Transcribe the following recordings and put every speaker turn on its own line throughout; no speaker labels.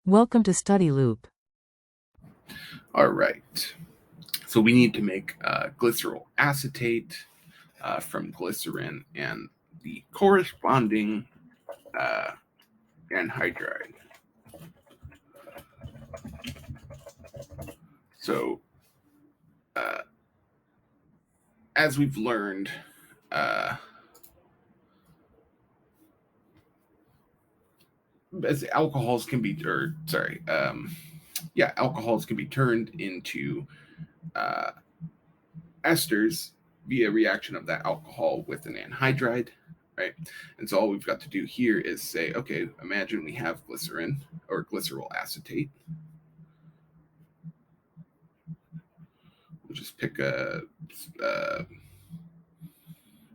Welcome to Study Loop.
All right. So we need to make glyceryl acetate from glycerin and the corresponding anhydride. So as we've learned, as alcohols can be, alcohols can be turned into esters via reaction of that alcohol with an anhydride, right? And so all we've got to do here is say, okay, imagine we have glycerin or glyceryl acetate. We'll just pick a,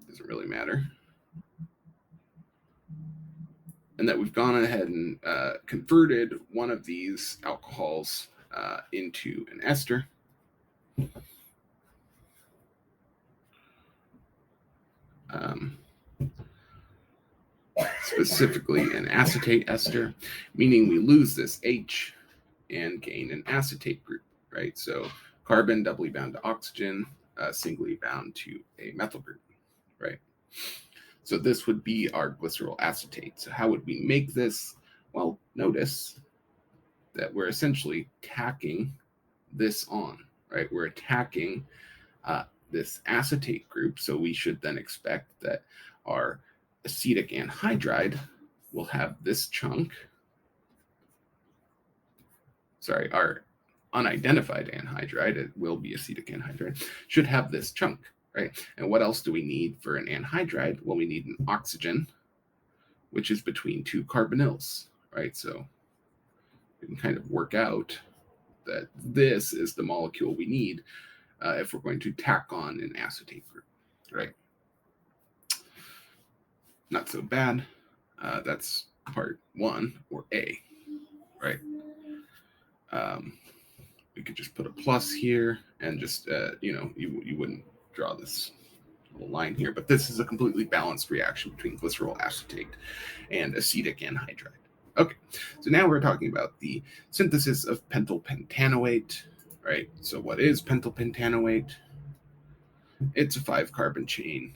doesn't really matter. And that we've gone ahead and converted one of these alcohols into an ester. Specifically an acetate ester, meaning we lose this H and gain an acetate group, right? So carbon doubly bound to oxygen, singly bound to a methyl group, right? So this would be our glyceryl acetate. So how would we make this? Well, notice that we're essentially tacking this on, right? We're attacking this acetate group. So we should then expect that our acetic anhydride will have this chunk. Sorry, our unidentified anhydride, it will be acetic anhydride, should have this chunk, right? And what else do we need for an anhydride? Well, we need an oxygen, which is between two carbonyls, right? So we can kind of work out that this is the molecule we need if we're going to tack on an acetate group, right? Not so bad. That's part one, or A, right? We could just put a plus here and just, you wouldn't draw this little line here, but this is a completely balanced reaction between glyceryl acetate and acetic anhydride. Okay, so now we're talking about the synthesis of pentyl pentanoate, right? So what is pentyl pentanoate? It's a 5-carbon chain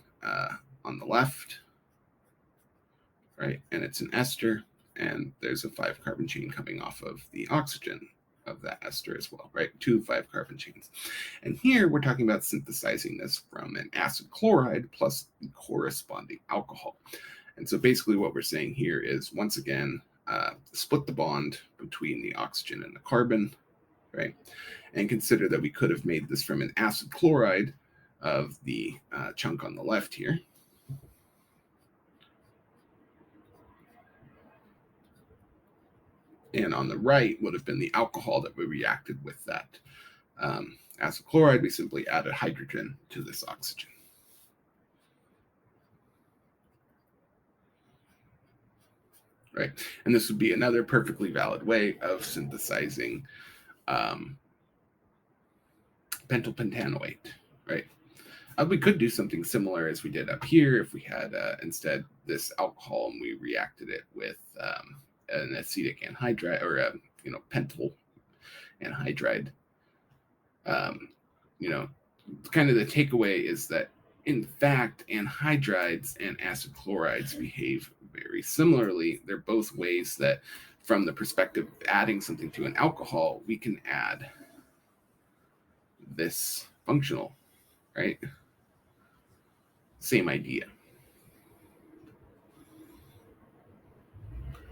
on the left, right? And it's an ester, and there's a 5-carbon chain coming off of the oxygen of that ester as well, right? 2 5-carbon chains. And here we're talking about synthesizing this from an acid chloride plus the corresponding alcohol. And so basically what we're saying here is, once again, split the bond between the oxygen and the carbon, right? And consider that we could have made this from an acid chloride of the chunk on the left here. And on the right would have been the alcohol that we reacted with that acid chloride. We simply added hydrogen to this oxygen. Right, and this would be another perfectly valid way of synthesizing pentyl pentanoate, right? We could do something similar as we did up here if we had instead this alcohol and we reacted it with an acetic anhydride, or pentyl anhydride. Kind of the takeaway is that, in fact, anhydrides and acid chlorides behave very similarly. They're both ways that, from the perspective of adding something to an alcohol, we can add this functional, right? Same idea.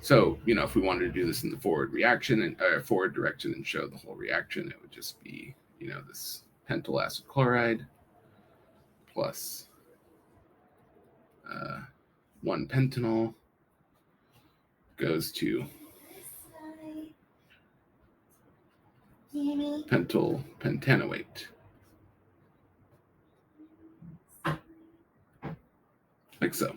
So, if we wanted to do this in the forward reaction and forward direction and show the whole reaction, it would just be, this pentyl acid chloride plus 1 pentanol goes to pentyl pentanoate, like so.